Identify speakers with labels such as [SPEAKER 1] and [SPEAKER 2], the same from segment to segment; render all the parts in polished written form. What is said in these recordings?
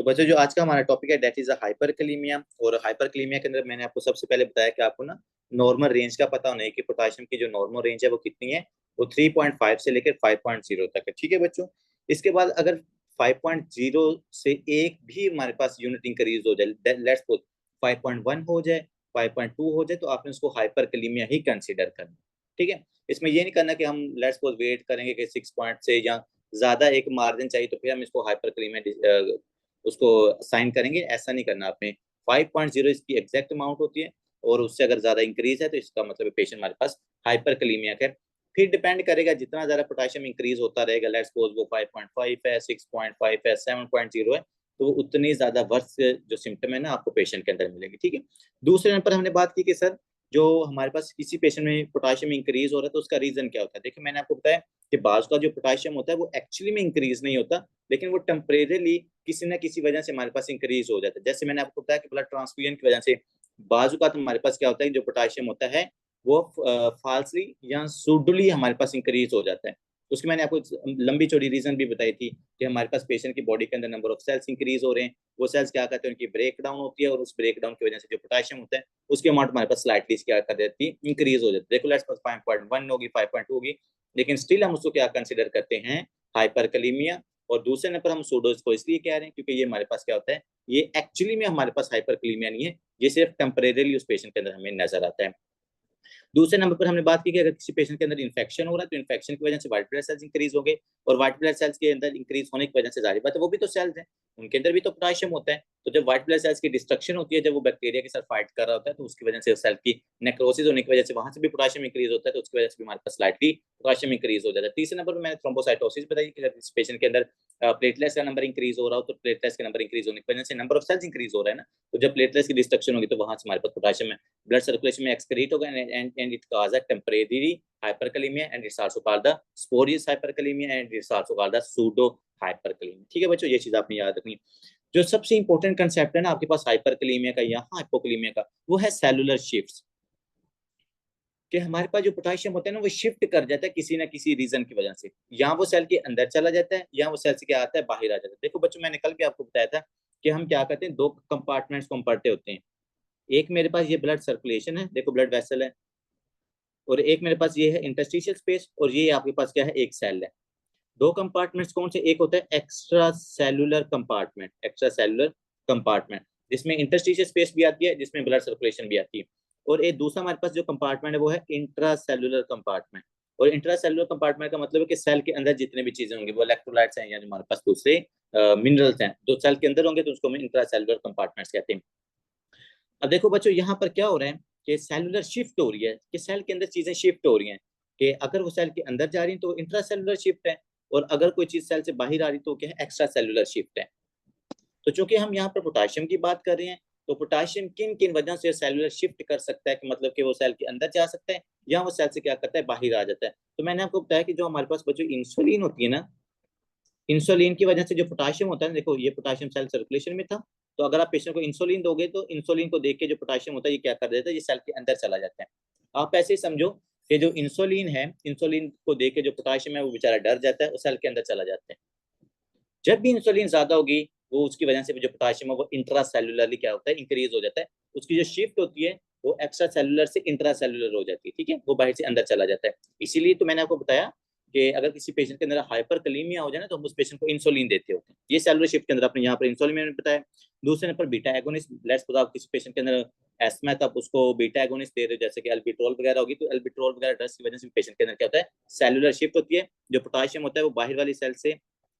[SPEAKER 1] बच्चों जो आज का हमारा टॉपिक है दैट इज हाइपरकलीमिया। और हाइपरकलीमिया के अंदर मैंने आपको सबसे पहले बताया कि आपको ना नॉर्मल रेंज का पता होना है कि पोटाशियम की जो नॉर्मल रेंज है वो कितनी है। वो 3.5 से लेकर 5.0 तक है। ठीक है बच्चों। इसके बाद अगर 5.0 से एक भी हमारे पास यूनिट इंक्रीज हो जाए, लेट्स सपोज 5.1 हो जाए, 5.2 हो जाए, तो आपने उसको हाइपरकलीमिया ही कंसीडर करना। ठीक है। इसमें ये नहीं करना कि हम लेट्स सपोज वेट करेंगे कि 6 पॉइंट से या ज्यादा एक मार्जिन चाहिए तो फिर हम इसको हाइपरकलीमिया उसको साइन करेंगे। ऐसा नहीं करना आपने। 5.0 इसकी एग्जैक्ट अमाउंट होती है और उससे अगर ज्यादा इंक्रीज है तो इसका मतलब पेशेंट हमारे पास हाइपरकलीमिया है। फिर डिपेंड करेगा जितना ज्यादा पोटेशियम इंक्रीज होता रहेगा, लेट्स सपोज वो 5.5 है, 6.5 है, 7.0 है, तो उतनी ज्यादा वर्ष जो सिम्टम है ना आपको पेशेंट के अंदर मिलेंगे। ठीक है। दूसरे नंबर हमने बात की कि सर जो हमारे पास किसी पेशेंट में पोटेशियम इंक्रीज हो रहा है तो उसका रीजन क्या होता है। देखिए मैंने आपको बताया कि बाज का जो पोटेशियम होता है वो एक्चुअली में इंक्रीज नहीं होता, लेकिन वो टेम्परेली किसी ना किसी वजह से हमारे पास इंक्रीज हो जाता है। जैसे मैंने आपको बताया कि ब्लड ट्रांसफ्यूजन की वजह से बाजू का तो हमारे पास क्या होता है, जो पोटेशियम होता है वो फाल्सली या सुडली हमारे पास इंक्रीज हो जाता है। उसकी मैंने आपको लंबी चौड़ी रीजन भी बताई थी कि हमारे पास पेशेंट की बॉडी के अंदर नंबर ऑफ सेल्स इंक्रीज हो रहे हैं। वो सेल्स क्या करते हैं, उनकी ब्रेक डाउन होती है और उस ब्रेक डाउन की वजह से जो पोटेशियम होता है उसकी अमाउंट हमारे पास स्लाइटली क्या कर देती है, इंक्रीज हो जाती है। देखो लेट्स सपोज 5.1 होगी, 5.2 होगी, लेकिन स्टिल हम उसको क्या कंसिडर करते हैं, हाइपरकलीमिया। और दूसरे नंबर हम सूडोज को इसलिए कह रहे हैं क्योंकि ये हमारे पास क्या होता है, ये एक्चुअली में हमारे पास हाइपरकलीमिया नहीं है, ये सिर्फ टेम्परेली उस पेशेंट के अंदर हमें नजर आता है। दूसरे नंबर पर हमने बात की कि अगर किसी पेशेंट के अंदर इन्फेक्शन हो रहा है तो इन्फेक्शन की वजह से व्हाइट ब्लड सेल्स इंक्रीज हो गए, और व्हाइट ब्लड सेल्स के अंदर इंक्रीज होने की वजह से जाहिर बात है वो भी तो सेल्स हैं, उनके अंदर भी तो पोटेशियम होता है। तो जब व्हाइट ब्लड सेल्स की डिस्ट्रक्शन होती है, जब वो बैक्टीरिया के साथ फाइट कर रहा होता है, तो उसकी वजह से सेल की नेक्रोसिस होने की वजह से वहां से भी पोटेशियम इंक्रीज होता है, तो उसकी वजह से भी हमारे पास स्लाइटली पोटेशियम इंक्रीज हो जाता है। तीसरे नंबर पर मैंने थ्रोम्बोसाइटोसिस बताई कि इस पेशेंट के अंदर प्लेटलेट्स का नंबर इंक्रीज हो रहा हो, तो प्लेटलेट्स का नंबर इंक्रीज होने की वजह से नंबर ऑफ सेल्स इंक्रीज हो रहा है ना, तो जब प्लेटलेट्स की डिस्ट्रक्शन होगी तो वहां से हमारे पास पोटेशियम है ब्लड सर्कुलेशन में एक्सक्रीट होगा and it cause a temporary hyperkalemia and it's also called the spurious hyperkalemia and it's also called the pseudo hyperkalemia। ठीक है बच्चों, ये चीज आपने याद रखनी। जो सबसे इंपॉर्टेंट कंसेप्ट है ना आपके पास हाइपरकलीमिया का या हाइपोकलीमिया का, वो है सेलुलर शिफ्ट्स। कि हमारे पास जो पोटेशियम होता है ना वो शिफ्ट कर जाता है किसी ना किसी रीजन की वजह से, या वो सेल के अंदर चला जाता है या वो सेल से क्या आता है, बाहर आ जाता है। देखो बच्चों मैंने कल भी आपको बताया था कि हम क्या करते हैं, दो कंपार्टमेंट्स को हम पढ़ते होते हैं। एक मेरे पास ये ब्लड सर्कुलेशन है, देखो ब्लड वेसल है, और एक मेरे पास ये है इंटरस्टिशियल स्पेस, और ये आपके पास क्या है, एक सेल है। दो कंपार्टमेंट्स कौन से, एक होता है extra cellular compartment, extra cellular compartment जिसमें इंटरस्टिशियल स्पेस भी आती है, जिसमें ब्लड सर्कुलेशन भी आती है। और एक दूसरा हमारे पास जो कंपार्टमेंट है वो है इंट्रा सेलुलर कंपार्टमेंट। और इंट्रा सेलुलर कंपार्टमेंट का मतलब है कि सेल के अंदर जितने भी चीजें होंगी वो इलेक्ट्रोलाइट्स हैं या जो हमारे पास दूसरे मिनरल्स हैं जो सेल के अंदर होंगे, तो उसको हम इंट्रा सेलुलर कंपार्टमेंट्स कहते हैं। अब देखो बच्चों यहाँ पर क्या हो रहा है कि सेलुलर शिफ्ट हो रही है, कि सेल के अंदर चीजें शिफ्ट हो रही हैं, कि अगर वो सेल के अंदर जा रही है तो इंट्रा सेलुलर शिफ्ट है, और अगर कोई चीज सेल से बाहर आ रही तो क्या है, एक्स्ट्रा सेलुलर शिफ्ट है। तो चूंकि हम यहाँ पर पोटेशियम की बात कर रहे हैं, तो पोटेशियम किन किन वजह से सेलुलर शिफ्ट कर सकता है, कि मतलब कि वो सेल के अंदर जा सकता है या वो सेल से क्या करता है, बाहर आ जाता है। तो मैंने आपको बताया कि जो हमारे पास बच्चों इंसुलिन होती है ना, इंसुलिन की वजह से जो पोटेशियम होता है, देखो ये पोटेशियम सेल सर्कुलेशन में था, तो अगर आप पेशेंट को इंसुलिन दोगे तो इंसुलिन को देख के जो पोटेशियम होता है ये क्या कर देता है, ये सेल के अंदर चला जाता है। आप ऐसे ही समझो कि जो इंसुलिन है, इंसुलिन को देख के जो पोटेशियम है वो बेचारा डर जाता है, वो सेल के अंदर चला जाता है। जब भी इंसुलिन ज्यादा होगी वो उसकी वजह से जो पोटेशियम है वो इंट्रा सेलुलरली क्या होता है, इंक्रीज हो जाता है। उसकी जो शिफ्ट होती है वो एक्स्ट्रा सेलुलर से इंट्रा सेलुलर हो जाती है। ठीक है, वो बाहर से अंदर चला जाता है। इसीलिए तो मैंने आपको बताया कि अगर किसी पेशेंट के अंदर हाइपरकलीमिया हो जाए ना तो हम उस पेशेंट को इंसुलिन देते होते हैं। ये सेलुलर शिफ्ट के अंदर आपने यहाँ पर इंसुलिन मैंने बताया। दूसरे number beta agonist, let's suppose आप किसी पेशेंट के अंदर एस्मा है तो आप उसको बीटा एगोनिस्ट दे रहे हो, जैसे कि एल्बिट्रॉल वगैरह होगी, तो एल्बिट्रॉल वगैरह ड्रग्स की वजह से पेशेंट के अंदर क्या होता है, सेलुलर शिफ्ट होती है। जो पोटेशियम होता है वो बाहर वाली सेल से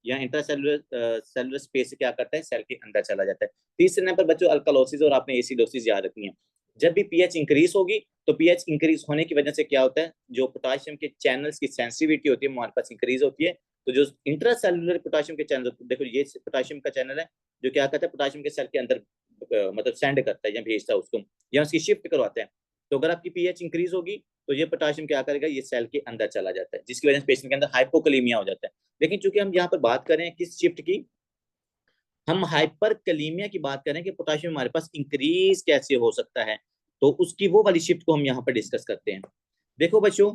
[SPEAKER 1] या इंट्रासेलुलर सेलुलर स्पेस से क्या करता है, सेल के अंदर चला जाता है। तीसरे नंबर बच्चों अल्कालोसिस और आपने एसिडोसिस याद रखनी है। जब भी पीएच इंक्रीज होगी तो पीएच इंक्रीज होने की वजह से क्या होता है, जो पोटेशियम के चैनल्स की सेंसिटिविटी होती है हमारे पास इंक्रीज होती है। तो जो इंट्रासेलुलर पोटेशियम के चैनल, देखो ये पोटेशियम का चैनल है जो क्या करता है, पोटेशियम के सेल के अंदर मतलब सेंड करता है या भेजता है उसको, या उसकी शिफ्ट करवाता है। तो अगर आपकी पीएच इंक्रीज होगी तो ये पोटेशियम क्या करेगा, ये सेल के अंदर चला जाता है, जिसकी वजह से पेशेंट के अंदर हाइपोकलीमिया हो जाता है। लेकिन चूंकि हम यहाँ पर बात करें किस शिफ्ट की, हम हाइपरकलीमिया की बात करें कि पोटेशियम हमारे पास इंक्रीज कैसे हो सकता है, तो उसकी वो वाली शिफ्ट को हम यहाँ पर डिस्कस करते हैं। देखो बच्चों,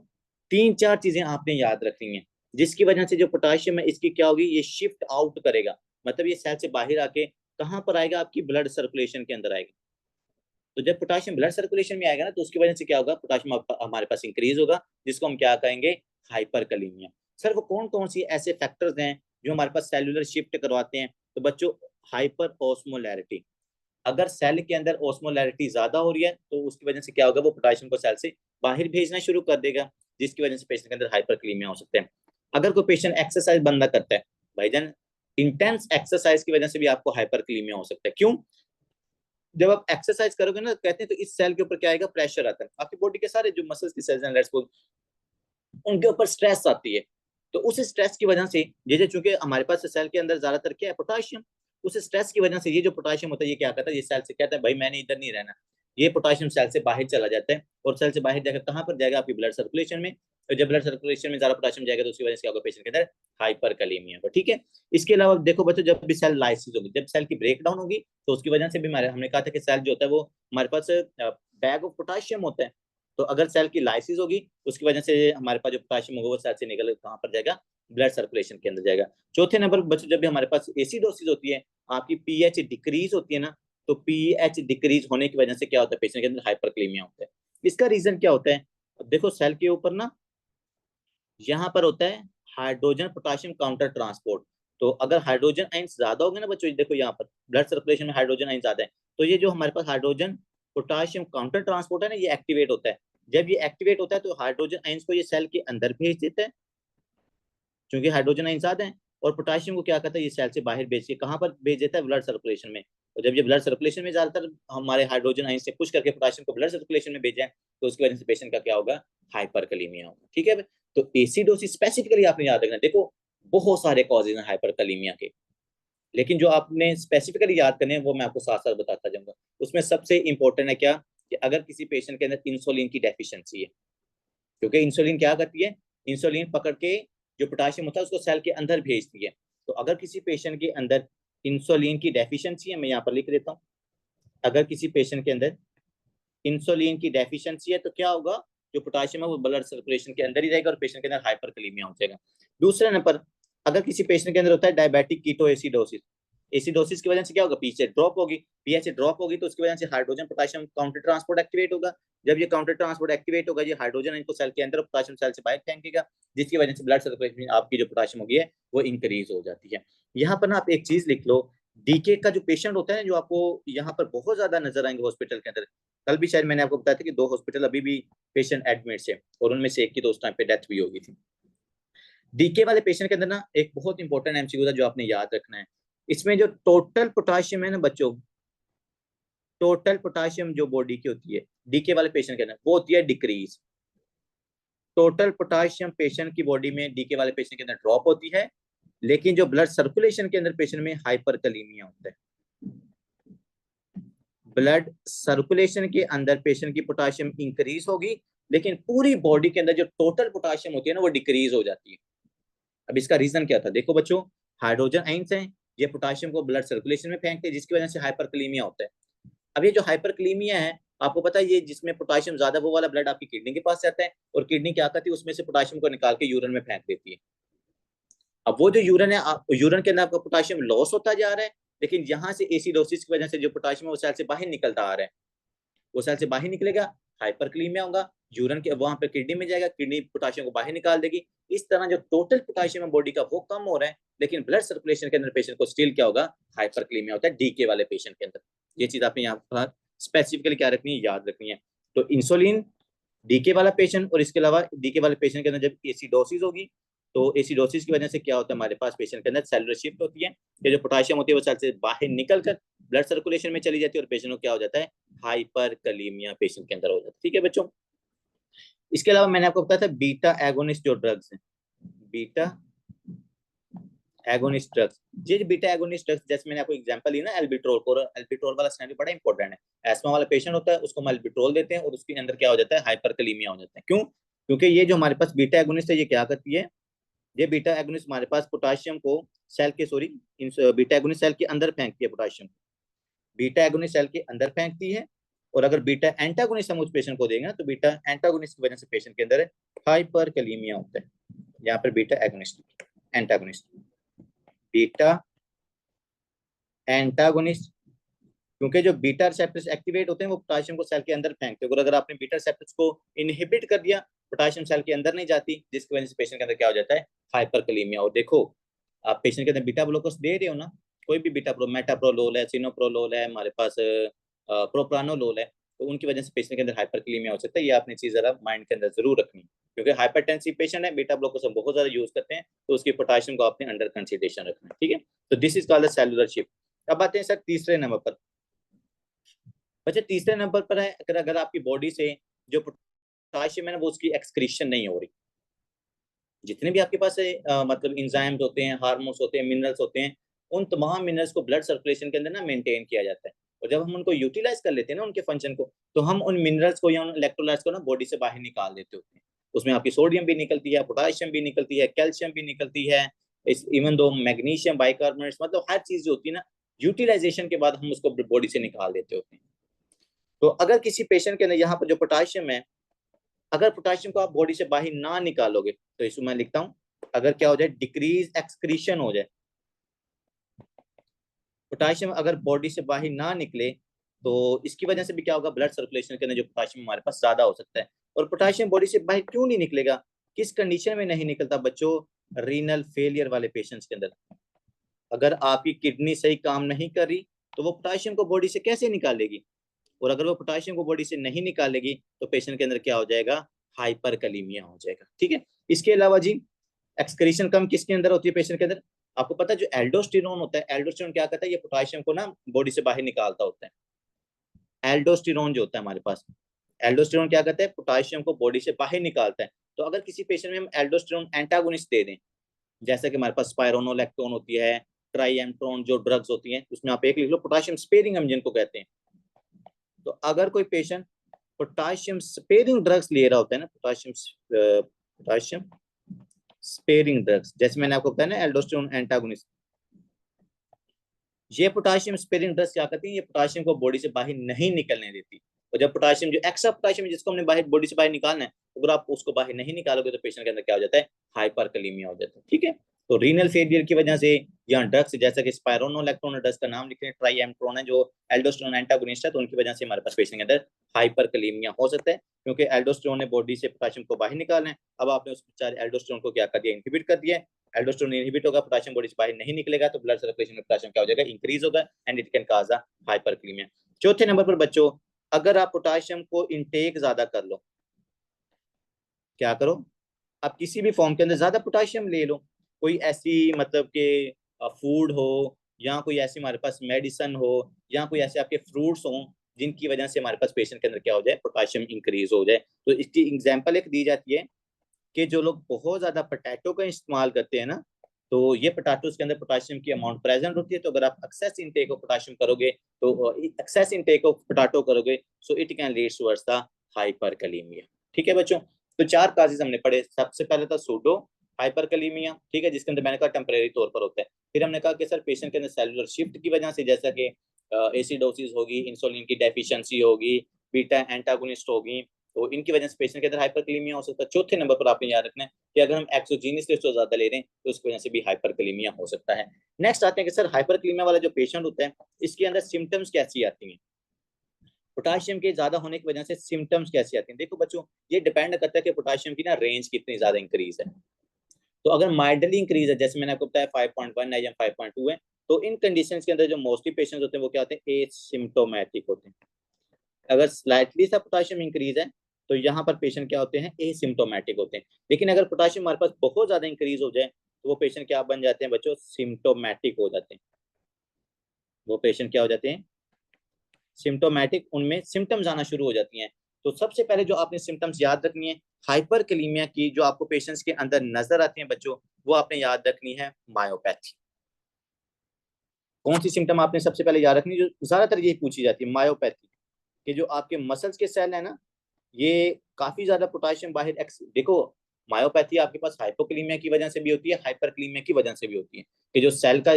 [SPEAKER 1] तीन चार चीजें आपने याद रखनी है जिसकी वजह से जो पोटेशियम है इसकी क्या होगी, ये शिफ्ट आउट करेगा, मतलब ये सेल से बाहर आके कहाँ पर आएगा, आपकी ब्लड सर्कुलेशन के अंदर आएगा। तो जब पोटाशियम ब्लड सर्कुलेशन में आएगा ना, तो उसकी वजह से क्या होगा, पोटाशियम हमारे पास इंक्रीज होगा, जिसको हम क्या कहेंगे, हाइपरकलीमिया। सर वो कौन कौन सी ऐसे फैक्टर्स हैं जो हमारे पास सेलुलर शिफ्ट करवाते हैं? तो बच्चों, हाइपर ऑस्मोलैरिटी। अगर सेल के अंदर ऑस्मोलैरिटी ज्यादा हो रही है तो उसकी वजह से क्या होगा, वो पोटाशियम को सेल से बाहर भेजना शुरू कर देगा, जिसकी वजह से पेशेंट के अंदर हाइपरकलीमिया हो सकते हैं। अगर कोई पेशेंट एक्सरसाइज बंदा करता है, भाईजान इंटेंस एक्सरसाइज की वजह से भी आपको हाइपरकलीमिया हो सकता है। क्यों? जब आप एक्सरसाइज करोगे ना, कहते हैं तो इस सेल के ऊपर क्या आएगा, प्रेशर आता है। आपकी बॉडी के सारे जो मसल्स की सेल्स हैं, लेट्स सपोज, उनके ऊपर स्ट्रेस आती है। तो उस स्ट्रेस की वजह से ये चूंकि हमारे पास सेल के अंदर ज्यादातर क्या है, पोटाशियम, उस स्ट्रेस की वजह से ये जो पोटाशियम होता है, ये क्या करता है, ये सेल से कहता है भाई मैंने इधर नहीं रहना, ये पोटाशियम सेल से बाहर चला जाता है, और सेल से बाहर जाकर कहाँ पर जाएगा, आपकी ब्लड सर्कुलेशन में। तो जब ब्लड सर्कुलेशन में ज्यादा पोटाशियम जाएगा तो उसकी वजह से क्या होगा, पेशेंट के अंदर हाइपरकलीमिया होगा। ठीक है। इसके अलावा देखो बच्चों, जब भी सेल लाइसिस होगी, जब सेल की ब्रेक डाउन होगी, तो उसकी वजह से भी हमने कहा था कि सेल जो होता है वो हमारे पास बैग ऑफ पोटाशियम होता है। तो अगर सेल की लाइसिस होगी, उसकी वजह से हमारे पास जो पोटाशियम होगा वो सेल से निकल कहाँ पर जाएगा, ब्लड सर्कुलेशन के अंदर जाएगा। चौथे नंबर बच्चों, जब भी हमारे पास एसिडोसिस होती है, आपकी पीएच डिक्रीज होती है ना, तो पीएच डिक्रीज होने की वजह से क्या होता है, पेशेंट के अंदर हाइपरकलीमिया होता है। इसका रीजन क्या होता है? अब देखो सेल के ऊपर ना, यहाँ पर होता है हाइड्रोजन पोटाशियम काउंटर ट्रांसपोर्ट। तो अगर हाइड्रोजन आइंस ज्यादा होंगे ना बच्चों, देखो यहाँ पर ब्लड सर्कुलेशन में हाइड्रोजन आइंस ज्यादा है, तो ये जो हमारे पास हाइड्रोजन पोटाशियम काउंटर ट्रांसपोर्ट है ना, ये एक्टिवेट होता है। जब ये एक्टिवेट होता है तो हाइड्रोजन आइंस को ये सेल के अंदर भेज देता है, क्योंकि हाइड्रोजन आइंस ज्यादा है। और पोटाशियम को क्या करता है, ये सेल से बाहर भेज के कहाँ पर भेज देता है, ब्लड सर्कुलेशन में। और जब ये ब्लड सर्कुलेशन में ज्यादातर हमारे हाइड्रोजन आइंस से पुश करके पोटाशियम को ब्लड सर्कुलेशन में भेजा है, तो उसकी वजह से पेशेंट का क्या होगा, हाइपरकलीमिया होगा। ठीक है। तो एसिडोसिस स्पेसिफिकली आपने याद रखना। देखो बहुत सारे कॉजेज हैं हाइपरकलीमिया के, लेकिन जो आपने स्पेसिफिकली याद करने हैं वो मैं आपको साथ साथ बताता जाऊंगा। उसमें सबसे इंपॉर्टेंट है क्या, कि अगर किसी पेशेंट के अंदर इंसुलिन की डेफिशिएंसी है, क्योंकि इंसुलिन क्या करती है, इंसुलिन पकड़ के जो पोटाशियम होता है उसको सेल के अंदर भेजती है। तो अगर किसी पेशेंट के अंदर इंसुलिन की डेफिशिएंसी है, मैं यहाँ पर लिख देता हूँ, अगर किसी पेशेंट के अंदर इंसुलिन की डेफिशिएंसी है तो क्या होगा, जो पोटाशियम है वो ब्लड सर्कुलेशन के अंदर ही रहेगा और पेशेंट के अंदर हाइपरकलीमिया हो जाएगा। दूसरे नंबर, अगर किसी पेशेंट के अंदर होता है डायबिटिक कीटोएसिडोसिस, एसिडोसिस की वजह से क्या होगा, पीएच ड्रॉप होगी, तो उसकी वजह से hydrogen potassium counter transport activate होगा। जब ये काउंटर ट्रांसपोर्ट एक्टिवेट होगा, ये हाइड्रोजन इनको सेल के अंदर, पोटाशियम सेल से बाहर फेंकेगा, जिसकी वजह से ब्लड सर्कुलेशन आपकी जो पोटाशियम होगी है वो इंक्रीज हो जाती है। यहाँ पर ना आप एक चीज लिख लो, डीके का जो पेशेंट होता है, जो आपको यहाँ पर बहुत ज्यादा नजर आएंगे हॉस्पिटल के अंदर। कल भी शायद मैंने आपको बताया था कि 2 हॉस्पिटल अभी भी पेशेंट एडमिट है, और उनमें से एक की तो उस टाइम पे डेथ भी हो गई थी। डीके वाले पेशेंट के अंदर ना एक बहुत इंपॉर्टेंट एमसीक्यू था जो आपने याद रखना है। इसमें जो टोटल पोटाशियम है ना बच्चों, टोटल पोटाशियम जो बॉडी की होती है डीके वाले पेशेंट के अंदर, वो होती है डिक्रीज। टोटल पोटाशियम पेशेंट की बॉडी में डीके वाले पेशेंट के अंदर ड्रॉप होती है, लेकिन जो ब्लड सर्कुलेशन के अंदर पेशेंट में हाइपरकलीमिया होता है। ब्लड सर्कुलेशन के अंदर पेशेंट की पोटाशियम इंक्रीज होगी, लेकिन पूरी बॉडी के अंदर जो टोटल पोटाशियम होती है ना वो डिक्रीज हो जाती है। अब इसका रीजन क्या था, देखो बच्चों, हाइड्रोजन आइंस हैं, ये पोटाशियम को ब्लड सर्कुलेशन में फेंकते हैं, जिसकी वजह से हाइपरकलीमिया होता है। अब ये जो हाइपरकलीमिया है, आपको पता है ये जिसमें पोटाशियम ज्यादा, वो वाला ब्लड आपकी किडनी के पास जाता है, और किडनी क्या करती है, उसमें से पोटाशियम को निकाल के यूरिन में फेंक देती है। अब वो जो यूरिन है, यूरिन के अंदर आपका पोटाशियम लॉस होता जा रहा है, लेकिन यहाँ से एसिडोसिस की वजह से जो पोटाशियम है वो सेल से बाहर निकलता आ रहा है, वो सेल से बाहर निकलेगा, हाइपरकलीमिया होगा, यूरिन के वहां पे किडनी में जाएगा, किडनी पोटाशियम को बाहर निकाल देगी। इस तरह जो टोटल पोटाशियम है बॉडी का वो कम हो रहा है, लेकिन ब्लड सर्कुलेशन के अंदर पेशेंट को स्टिल क्या होगा, हाइपरकलीमिया होता है डीके वाले पेशेंट के अंदर। ये चीज आपने यहाँ पर स्पेसिफिकली क्या रखनी है, याद रखनी है। तो इंसुलिन डीके वाला पेशेंट, और इसके अलावा डीके वाले पेशेंट के अंदर जब एसिडोसिस होगी, तो एसिडोसिस की वजह से क्या होता है, हमारे पास पेशेंट के अंदर सेलुलर शिफ्ट होती है, कि जो पोटाशियम होती है वो सेल से बाहर निकल कर ब्लड सर्कुलेशन में चली जाती है, और पेशेंट को क्या हो जाता है, हाइपरकलीमिया पेशेंट के अंदर हो जाता है। ठीक है बच्चों। इसके अलावा मैंने आपको बताया था बीटा एगोनिस्ट जो ड्रग्स हैं, बीटा एगोनिस्ट ड्रग्स, ये बीटा एगोनिस्ट ड्रग्स, जैसे मैंने आपको एग्जांपल दी ना एल्बिट्रोल को, एल्बिट्रोल वाला सिनेरियो बड़ा इंपॉर्टेंट है। एस्मा वाला पेशेंट होता है, उसको हम एल्बिट्रोल देते हैं, और उसके अंदर क्या हो जाता है, हाइपरकलीमिया हो जाता है। क्यों? क्योंकि ये जो हमारे पास बीटा एगोनिस्ट है, ये क्या करती है, ये बीटा एगोनिस्ट हमारे पास पोटाशियम को सेल के, सॉरी, बीटा एगोनिस्ट सेल के अंदर फेंकती है पोटाशियम, बीटा एगोनिस्ट सेल के अंदर फेंकती है। और अगर बीटा एंटागोनिस्ट हम उस पेशेंट को देंगे तो बीटा एंटागोनिस्ट की वजह से पेशेंट के अंदर हाइपरकलीमिया होता है। यहाँ पर beta agonist, antagonist, beta antagonist, क्योंकि जो बीटा रिसेप्टर्स एक्टिवेट होते हैं वो पोटेशियम को सेल के अंदर फेंकते हैं, और अगर आपने बीटा रिसेप्टर्स को इनहिबिट कर दिया, पोटेशियम सेल के अंदर नहीं जाती, जिसकी वजह से पेशेंट के अंदर क्या हो जाता है, हाइपरकलीमिया। और देखो आप पेशेंट के अंदर बीटा ब्लॉकर्स दे रहे हो ना, कोई भी बीटा मेटाप्रोलोल है, सिनोप्रोलोल है, हमारे पास प्रोप्रानोलोल है, तो उनकी वजह से पेशेंट के अंदर हाइपरकलीमिया हो सकता है। ये आपने चीज जरा माइंड के अंदर जरूर रखनी, क्योंकि हाइपरटेंसिव पेशेंट है, बीटा ब्लॉकर्स हम बहुत ज्यादा यूज करते हैं, तो उसकी पोटेशियम को आपने अंडर कंसिडरेशन रखना है, ठीक है। तो this is called cellular shift. अब आते हैं सर तीसरे नंबर पर। अच्छा, तीसरे नंबर पर है अगर आपकी बॉडी से जो पोटेशियम है ना, वो उसकी एक्सक्रीशन नहीं हो रही। जितने भी आपके पास है मतलब इंजाइम्स होते हैं, हार्मोन्स होते हैं, मिनरल्स होते हैं, उन तमाम मिनरल्स को ब्लड सर्कुलेशन के अंदर ना मेंटेन किया जाता है। और जब हम उनको यूटिलाइज कर लेते हैं ना उनके फंक्शन को, तो हम उन मिनरल्स को या उन इलेक्ट्रोलाइट्स को ना बॉडी से बाहर निकाल देते होते हैं। उसमें आपकी सोडियम भी निकलती है, पोटेशियम भी निकलती है, कैल्शियम भी निकलती है, इवन दो मैग्नीशियम, बाइकार्बोनेट्स, मतलब हर चीज जो होती है ना, यूटिलाइजेशन के बाद हम उसको बॉडी से निकाल देते होते हैं। तो अगर किसी पेशेंट के अंदर यहाँ पर जो पोटेशियम है, अगर पोटेशियम को आप बॉडी से बाहर ना निकालोगे, तो इसको मैं लिखता हूं, अगर क्या हो जाए, डिक्रीज एक्सक्रीशन हो जाए, पोटेशियम अगर बॉडी से बाहर ना निकले, तो इसकी वजह से भी क्या होगा, ब्लड सर्कुलेशन के अंदर जो पोटेशियम हमारे पास ज्यादा हो सकता है। और पोटेशियम बॉडी से बाहर क्यों नहीं निकलेगा, किस कंडीशन में नहीं निकलता बच्चों, रीनल फेलियर वाले पेशेंट्स के अंदर। अगर आपकी किडनी सही काम नहीं कर रही, तो वो पोटेशियम को बॉडी से कैसे निकालेगी, और अगर वो पोटेशियम को बॉडी से नहीं निकालेगी, तो पेशेंट के अंदर क्या हो जाएगा, हाइपरकलीमिया हो जाएगा, ठीक है। इसके अलावा जी, एक्सक्रीशन कम किसके अंदर होती है पेशेंट के अंदर, आपको पता है जो एल्डोस्टेरोन होता है, एल्डोस्टेरोन क्या करता है, ये पोटेशियम को ना बॉडी से बाहर निकालता होता है। एल्डोस्टेरोन जो होता है हमारे पास, एल्डोस्टेरोन क्या करता है, पोटेशियम को बॉडी से बाहर निकालता है। तो अगर किसी पेशेंट में हम एल्डोस्टेरोन एंटागोनिस्ट दे दें, जैसे कि हमारे पास स्पाइरोनोलैक्टोन होती है, ट्राईएम्ट्रोन जो ड्रग्स होती हैं, उसमें आप एक लिख लो, पोटेशियम स्पेरिंग हम जिनको कहते हैं। तो अगर कोई पेशेंट पोटेशियम स्पेरिंग ड्रग्स ले रहा होता है ना, पोटेशियम स्पेरिंग ड्रग्स, जैसे मैंने आपको बताया ना एल्डोस्टेरोन एंटागोनिस्ट, ये पोटेशियम स्पेरिंग ड्रग्स क्या करती है, ये पोटेशियम को बॉडी से बाहर नहीं निकलने देती। और जब पोटेशियम जो एक्स्ट्रा पोटेशियम है जिसको हमने बाहर बॉडी से बाहर निकालना है, अगर आप उसको बाहर नहीं निकालोगे, तो पेशेंट के अंदर क्या हो जाता है, हाइपरकलीमिया हो जाता है, ठीक है। तो रीनल फेलियर की वजह से या ड्रग्स, जैसा कि स्पाइरोनोलैक्टोन ड्रग्स का नाम लिखे, ट्राईएम्ट्रोन है जो एल्डोस्टेरोन एंटागोनिस्ट है, तो उनकी वजह से हमारे पास पेशेंट के अंदर हाइपरकलीमिया हो सकता है, क्योंकि एल्डोस्टेरोन ने बॉडी से पोटेशियम को बाहर निकालना है। अब आपने उस बेचारे एल्डोस्टेरोन को क्या कर दिया, इनहिबिट कर दिया है। एल्डोस्टेरोन इनहिबिट होगा, पोटेशियम बॉडी से बाहर नहीं निकलेगा, तो ब्लड सर्कुलेशन में पोटेशियम क्या हो जाएगा, इंक्रीज होगा, and it can cause a hyperkalemia. चौथे नंबर पर बच्चों, अगर आप पोटेशियम को इनटेक ज्यादा कर लो, क्या करो, आप किसी भी फॉर्म के अंदर ज्यादा पोटेशियम ले लो, कोई ऐसी मतलब कि फूड हो, या कोई ऐसी हमारे पास मेडिसिन हो, या कोई ऐसे आपके फ्रूट्स हो, जिनकी वजह से हमारे पास पेशेंट के अंदर क्या हो जाए, पोटेशियम इंक्रीज हो जाए। तो इसकी एग्जांपल एक दी जाती है कि जो लोग बहुत ज्यादा पोटैटो का इस्तेमाल करते हैं ना, तो ये पोटैटोस के अंदर पोटेशियम की अमाउंट प्रेजेंट होती है। तो अगर आप एक्सेस इनटेक ऑफ पोटेशियम करोगे, तो एक्सेस इनटेक ऑफ पोटैटो करोगे, so it can lead towards the hyperkalemia, ठीक है बच्चों। तो चार काजेज हमने पढ़े, सबसे पहले था सूडो हाइपरकलीमिया, ठीक है, जिसके अंदर मैंने कहा टेम्परेरी तौर पर होता है। फिर हमने कहा कि सर पेशेंट के अंदर सेलुलर शिफ्ट की वजह से, जैसा कि एसिडोसिस होगी, इंसुलिन की डेफिशिएंसी होगी, बीटा एंटागोनिस्ट होगी, तो इनकी वजह से पेशेंट के अंदर हाइपरकलीमिया हो सकता है। चौथे नंबर पर आपने याद रखना है कि अगर हम एक्सोजीनियस टेस्ट ज्यादा ले रहे हैं, तो उसकी वजह से भी हाइपरकलीमिया हो सकता है। नेक्स्ट आते हैं कि सर हाइपरकलीमिया वाला जो पेशेंट होता है, इसके अंदर सिम्टम्स कैसी आती हैं, पोटेशियम के ज्यादा होने की वजह से सिम्टम्स कैसे आते हैं। देखो बच्चों, ये डिपेंड करता है कि पोटेशियम की ना रेंज कितनी ज्यादा इंक्रीज है। तो अगर माइल्डली इंक्रीज है, जैसे मैंने आपको बताया 5.1 है या 5.2 है, तो इन कंडीशंस के अंदर जो मोस्टली पेशेंट्स होते हैं वो क्या होते हैं, एसिम्प्टोमेटिक होते हैं। अगर स्लाइटली सा पोटेशियम इंक्रीज है, तो यहाँ पर पेशेंट क्या होते हैं, एसिम्प्टोमेटिक होते हैं। लेकिन अगर पोटेशियम हमारे पास बहुत ज्यादा इंक्रीज हो जाए, तो वो पेशेंट क्या बन जाते हैं बच्चों, सिम्प्टोमेटिक हो जाते हैं। वो पेशेंट क्या हो जाते हैं, सिम्टोमेटिक, उनमें सिम्टम्स आना शुरू हो जाती हैं। तो सबसे पहले जो आपने सिम्टम्स याद रखनी है हाइपरकलीमिया की, जो आपको पेशेंट्स के अंदर नजर आती हैं बच्चों, वो आपने याद रखनी है मायोपैथी। कौन सी सिम्टम आपने सबसे पहले याद रखनी, जो ज्यादातर यही पूछी जाती है, मायोपैथी, कि जो आपके मसल्स के सेल है ना, ये काफी ज्यादा पोटेशियम बाहर देखो, मायोपैथी आपके पास हाइपोक्लीमिया की वजह से भी होती है, हाइपरक्लीमिया की वजह से भी होती है, कि जो सेल का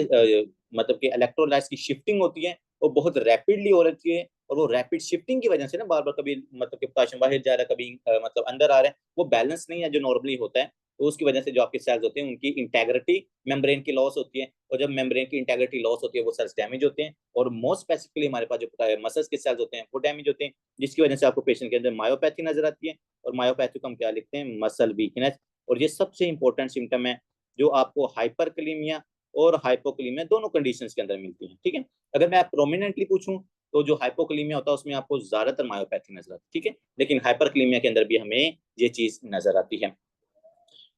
[SPEAKER 1] मतलब कि इलेक्ट्रोलाइट्स की शिफ्टिंग होती है, वो बहुत रैपिडली हो रही है, और वो रैपिड शिफ्टिंग की वजह से ना बार बार कभी मतलब कि पोटेशियम बाहर जा रहा है, कभी मतलब अंदर आ रहा है, वो बैलेंस नहीं है जो नॉर्मली होता है, तो उसकी वजह से जो आपके सेल्स होते हैं उनकी इंटेग्रिटी मेम्ब्रेन की लॉस होती है, और जब मेम्ब्रेन की इंटेग्रिटी लॉस होती है वो सेल्स डैमेज होते हैं, और मोस्ट स्पेसिफिकली हमारे पास जो मसल्स के सेल्स होते हैं वो डैमेज होते हैं, जिसकी वजह से आपको पेशेंट के अंदर मायोपैथी नजर आती है, और मायोपैथी को हम क्या लिखते हैं, मसल वीकनेस। और ये सबसे इंपॉर्टेंट सिम्टम है जो आपको हाइपरकलीमिया और हाइपोकलीमिया दोनों कंडीशंस के अंदर मिलती है। ठीक है, अगर मैं प्रोमिनेंटली पूछूं तो जो हाइपोकलीमिया होता है उसमें आपको ज्यादातर मायोपैथी नजर आती है, ठीक है, लेकिन हाइपरकलीमिया के अंदर भी हमें ये चीज नजर आती है।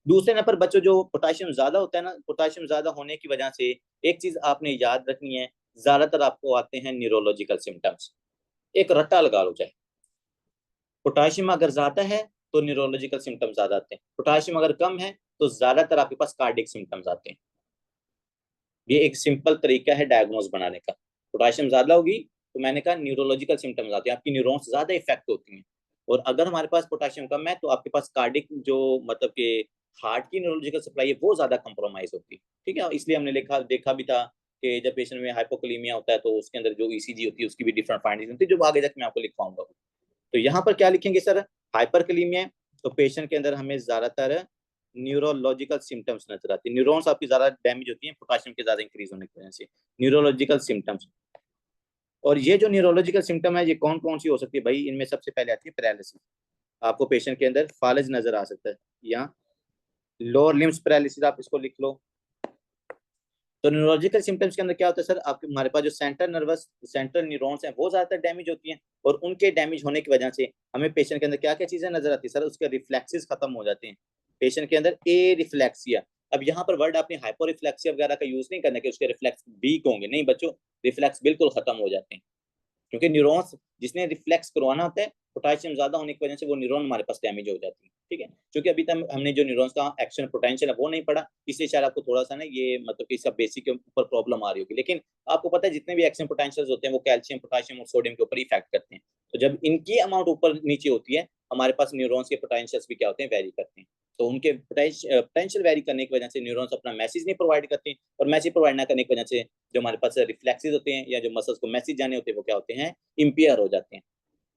[SPEAKER 1] दूसरे नंबर पर बच्चों जो पोटाशियम ज्यादा होता है ना, पोटाशियम ज्यादा होने की वजह से एक चीज आपने याद रखनी है, ज्यादातर आपको आते हैं न्यूरोलॉजिकल सिम्टम्स। एक रट्टा लगा लो, चाहे पोटाशियम अगर ज्यादा है तो न्यूरोलॉजिकल सिम्टम्स ज्यादा आते हैं, पोटाशियम अगर कम है तो ज्यादातर आपके पास कार्डिक सिम्टम्स आते हैं। ये एक सिंपल तरीका है डायग्नोज बनाने का। पोटाशियम ज्यादा होगी तो मैंने कहा न्यूरोलॉजिकल सिम्टम्स आते हैं, आपकी न्यूरॉन्स ज्यादा इफेक्ट होती हैं, और अगर हमारे पास पोटाशियम कम है तो आपके पास कार्डिक जो मतलब कि हार्ट की न्यूरोलॉजिकल सप्लाई है वो ज्यादा कंप्रोमाइज होती है। ठीक है, इसलिए हमने देखा भी था कि जब पेशेंट में हाइपोकलीमिया होता है तो उसके अंदर जो ईसीजी होती है उसकी भी डिफरेंट फाइंडिंग्स होती है, जो आगे जाकर मैं आपको लिखवाऊंगा। तो यहाँ पर क्या लिखेंगे सर, हाइपरकलीमिया है तो पेशेंट के अंदर हमें ज्यादातर न्यूरोलॉजिकल सिम्टम्स नजर आती है, न्यूरॉन्स आपकी ज्यादा डैमेज होती है पोटाशियम के ज्यादा इंक्रीज होने की वजह से, न्यूरोलॉजिकल सिम्टम्स। और ये जो न्यूरोलॉजिकल सिम्टम है ये कौन कौन सी हो सकती है भाई, इनमें सबसे पहले आती है पैरालिसिस। आपको पेशेंट के अंदर फालज नजर आ सकता है, या लोअर लिम्स पैरालिसिस आप इसको लिख लो। तो न्यूरोलॉजिकल सिम्टम्स के अंदर क्या होता है सर, आपके हमारे पास जो सेंट्रल न्यूरॉन्स हैं वो ज्यादातर डैमेज होती हैं, और उनके डैमेज होने की वजह से हमें पेशेंट के अंदर क्या क्या चीजें नजर आती है सर, उसके रिफ्लेक्सेस खत्म हो जाते हैं, पेशेंट के अंदर ए रिफ्लेक्सिया। अब यहाँ पर वर्ड आपने हाइपो रिफ्लेक्सिया वगैरह का यूज नहीं करना कि उसके रिफ्लेक्स वीक होंगे, नहीं बच्चों, रिफ्लेक्स बिल्कुल खत्म हो जाते हैं, क्योंकि न्यूरॉन्स जिसने रिफ्लेक्स करवाना होता है, पोटेशियम ज्यादा होने की वजह से वो न्यूरॉन हमारे पास डैमेज हो जाती है। ठीक है, क्योंकि अभी तक हमने जो न्यूरॉन्स का एक्शन पोटेंशियल है वो नहीं पढ़ा, इसलिए शायद आपको थोड़ा सा ना ये मतलब कि इसका बेसिक के ऊपर प्रॉब्लम आ रही होगी, लेकिन आपको पता है जितने भी एक्शन पोटेंशियल्स होते हैं वो कैल्शियम पोटेशियम और सोडियम के ऊपर इफेक्ट करते हैं। तो जब इनकी अमाउंट ऊपर नीचे होती है, हमारे पास न्यूरॉन्स के पोटेंशियल्स भी क्या होते हैं, वेरी करते हैं। तो उनके पोटेंशियल वेरी करने की वजह से न्यूरॉन्स अपना मैसेज नहीं प्रोवाइड करते, और मैसेज प्रोवाइड ना करने की वजह से जो हमारे पास रिफ्लेक्सेस होते हैं या जो मसल्स को मैसेज जाने होते हैं वो क्या होते हैं, इंपेयर हो जाते हैं।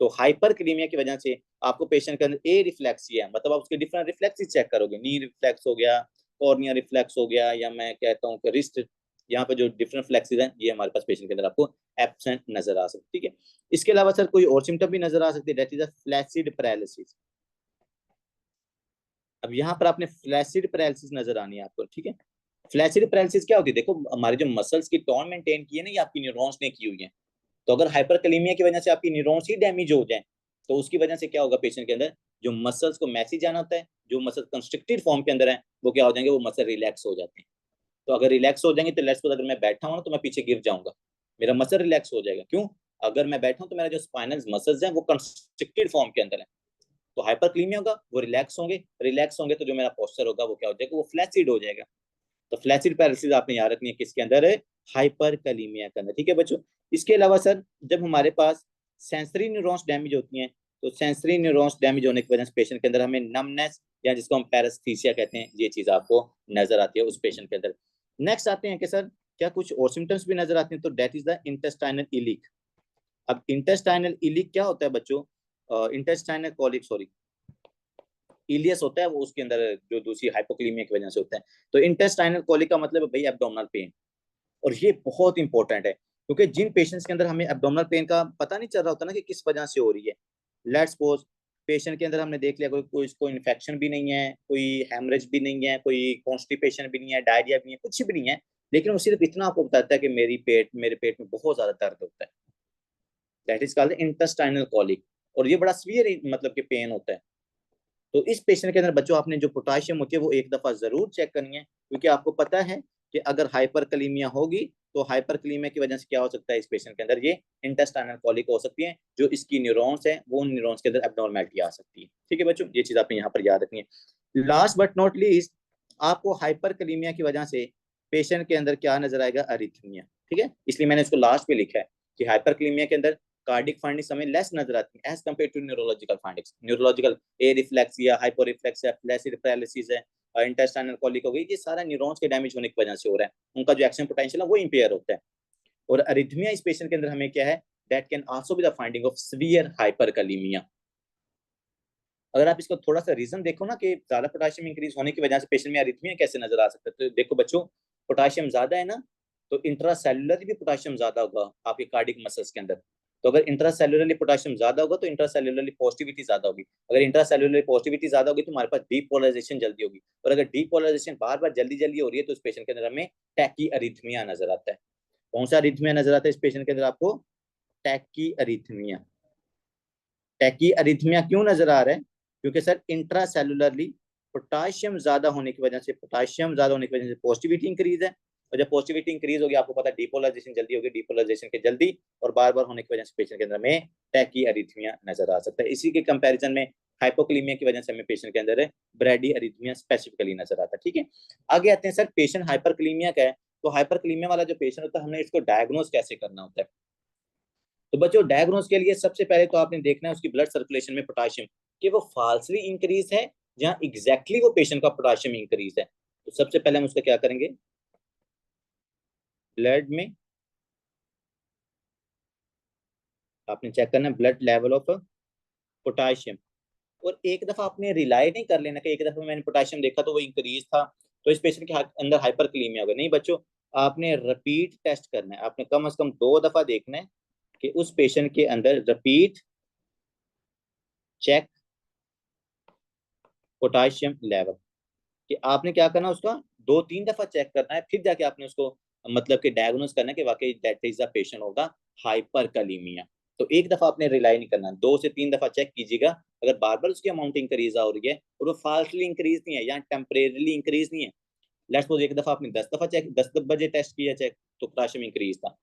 [SPEAKER 1] तो हाइपरकलीमिया की वजह से आपको पेशेंट के अंदर ए रिफ्लेक्सिया है, मतलब आप उसके डिफरेंट रिफ्लेक्सेस चेक करोगे, नी रिफ्लेक्स हो गया, कॉर्निया रिफ्लेक्स हो गया, या मैं कहता हूँ कि रिस्ट, यहाँ पे जो डिफरेंट फ्लेक्सेस हैं ये हमारे पास पेशेंट के अंदर आपको एब्सेंट नजर आ सकती है। ठीक है, इसके अलावा सर कोई और सिम्टम भी नजर आ सकती है, that is a flaccid paralysis. अब यहाँ पर आपने फ्लैसिड पैरालिसिस नजर आनी है आपको। ठीक है, फ्लैसिड पैरालिसिस क्या होती है, देखो हमारे जो मसल्स की टोन मेंटेन की है ना, ये आपकी न्यूरॉन्स ने की हुई है, तो अगर हाइपरकलीमिया की वजह से आपकी न्यूरॉन्स ही डैमेज हो जाए तो उसकी वजह से क्या होगा, पेशेंट के अंदर जो मसल्स को मैसेज आना होता है, जो मसल कंस्ट्रिक्टेड फॉर्म के अंदर है वो क्या हो जाएंगे, वो मसल रिलैक्स हो जाते हैं। तो अगर रिलैक्स हो जाएंगे तो लेट्स सपोज अगर मैं बैठा हूँ ना तो मैं पीछे गिर जाऊंगा, मेरा मसल रिलैक्स हो जाएगा, क्यों, अगर मैं बैठा हूँ तो मेरा जो स्पाइनल मसल्स हैं वो कंस्ट्रिक्टेड फॉर्म के अंदर है, तो हाइपरक्लीमिया होगा, वो रिलैक्स होंगे तो जो मेरा पोस्चर होगा वो क्या हो जाएगा, वो फ्लैसिड हो जाएगा। तो फ्लैसिड पैरालिसिस आपने याद रखनी है किसके अंदर है, हाइपरकलीमिया के अंदर। ठीक है बच्चों, इसके अलावा सर जब हमारे पास सेंसरी न्यूरॉन्स डैमेज होती हैं, तो सेंसरी न्यूरॉन्स डैमेज होने की वजह से पेशेंट के अंदर हमें नमनेस या जिसको हम पैरास्थीसिया कहते हैं, ये चीज आपको नजर आती है उस पेशेंट के अंदर। नेक्स्ट आते हैं कि सर क्या कुछ और सिम्टम्स भी नजर आते हैं, तो डेट इज द इंटेस्टाइनल इलीक। अब इंटेस्टाइनल इलीक क्या होता है बच्चों, इंटेस्टाइनल कॉलिक, सॉरी, इलियस होता है वो उसके अंदर जो दूसरी हाइपोक्लीमिया की वजह से होता है। तो इंटेस्टाइनल कॉलिक का मतलब है भाई एब्डोमिनल पेन, और ये बहुत इंपॉर्टेंट है क्योंकि जिन पेशेंट्स के अंदर हमें एब्डोमिनल पेन का पता नहीं चल रहा होता ना कि किस वजह से हो रही है, लेट्स सपोज पेशेंट के अंदर हमने देख लिया कोई इसको इन्फेक्शन भी नहीं है, कोई हेमरेज भी नहीं है, कोई कॉन्स्टिपेशन भी नहीं है, डायरिया भी नहीं है, कुछ भी नहीं है, लेकिन वो सिर्फ इतना आपको बताता है कि मेरे पेट में बहुत ज्यादा दर्द होता है, that is called intestinal colic, और ये बड़ा सीवियर मतलब कि पेन होता है। तो इस पेशेंट के अंदर बच्चों आपने जो पोटाशियम होती है वो एक दफा जरूर चेक करनी है, क्योंकि आपको पता है कि अगर हाइपरकलीमिया होगी तो हाइपरकलीमिया की वजह से क्या हो सकता है, इस पेशेंट के अंदर ये इंटेस्टाइनल कॉलिक हो सकती है, जो इसकी न्यूरॉन्स है वो न्यूरॉन्स के अंदर एब्नॉर्मेलिटी आ सकती है। ठीक है बच्चों, ये चीज आपने यहाँ पर याद रखनी है। लास्ट बट नॉट लीस्ट, आपको हाइपरकलीमिया की वजह से पेशेंट के अंदर क्या नजर आएगा, अरिथमिया। ठीक है, इसलिए मैंने इसको लास्ट पे लिखा है कि हाइपरकलीमिया के अंदर कार्डिक फाइंडिंग्स हमें लेस नजर आती है as compare to neurological findings. Neurological areflexia, hyporeflexia, flaccid paralysis है, इंटेस्टाइनल कॉलिक हो गई, ये सारा न्यूरॉन्स के डैमेज होने की वजह से हो रहा है, उनका जो एक्शन पोटेंशियल है वो इंपेयर होता है। और अरिथमिया इस पेशेंट के अंदर हमें क्या है, that can also be the finding of severe hyperkalemia. अगर आप इसको थोड़ा सा रीजन देखो ना कि ज्यादा पोटाशियम इंक्रीज होने की वजह से पेशेंट में अरिथमिया कैसे नजर आ सकता है, तो देखो बच्चों, पोटाशियम ज्यादा है ना, तो इंट्रासेलुलर भी पोटाशियम ज्यादा होगा आपके कार्डिक मसल्स के अंदर। तो अगर इंट्रासेलुलरली पोटाशियम ज्यादा होगा तो इंट्रासेलुलरली पॉजिटिविटी ज्यादा होगी। अगर इंट्रासेलुलरली पॉजिटिविटी ज्यादा होगी तो हमारे पास डीपोलराइजेशन जल्दी होगी, और अगर डीपोलराइजेशन बार बार जल्दी जल्दी हो रही है तो उस पेशेंट के अंदर हमें टैकी अरिथमिया नजर आता है। कौन सा अरिथमिया नजर आता है इस पेशेंट के अंदर आपको? Tacky arrhythmia. टैकी अरिथमिया क्यों नजर आ रहा है? क्योंकि सर इंट्रासेलुलरली पोटाशियम ज्यादा होने की वजह से, पोटाशियम ज्यादा होने की वजह से पॉजिटिविटी इंक्रीज है, और जब पॉजिटिविटी इंक्रीज होगी आपको पता है डीपोलराइजेशन जल्दी होगी, डीपोलराइजेशन के जल्दी और बार बार होने की वजह से पेशेंट के अंदर में टैकी अरिथमिया नजर आ सकता है। इसी के कंपैरिजन में हाइपोक्लीमिया की वजह से हमें पेशेंट के अंदर ब्रेडी अरिथमिया स्पेसिफिकली नजर आता है। ठीक है, आगे आते हैं सर, पेशेंट हाइपरक्लीमिया का है, तो हाइपरक्लीमिया वाला जो पेशेंट होता है हमने इसको डायग्नोज कैसे करना होता है? तो बच्चों डायग्नोज के लिए सबसे पहले तो आपने देखना है उसकी ब्लड सर्कुलेशन में पोटाशियम, कि वो फाल्सली इंक्रीज है जहां एग्जैक्टली वो पेशेंट का पोटाशियम इंक्रीज है। तो सबसे पहले हम उसका क्या करेंगे, ब्लड में आपने चेक करना है ब्लड लेवल ऑफ पोटाशियम। और एक दफा आपने रिलाई नहीं कर लेना कि एक दफा मैंने पोटाशियम देखा तो वो इंक्रीज था तो इस पेशेंट के अंदर हाइपरक्लीमिया होगा। नहीं बच्चों, आपने रिपीट टेस्ट करना है, आपने कम से कम 2 दफा देखना है कि उस पेशेंट के अंदर रिपीट चेक पोटाशियम लेवल, कि आपने क्या करना उसका 2-3 दफा चेक करना है, फिर जाके आपने उसको मतलब कि डायग्नोज करना है कि वाकई दैट इज द पेशेंट होगा हाइपरकलीमिया। तो एक दफा आपने रिलाई नहीं करना, 2 से 3 दफा चेक कीजिएगा। अगर बार बार उसकी अमाउंट इंक्रीज हो रही है और वो फाल्सली इंक्रीज नहीं है या टेम्परेरली इंक्रीज नहीं है, लेट्स सपोज एक दफा आपने 10 दफा चेक, 10 बजे टेस्ट किया चेक तो पोटाशियम इंक्रीज था।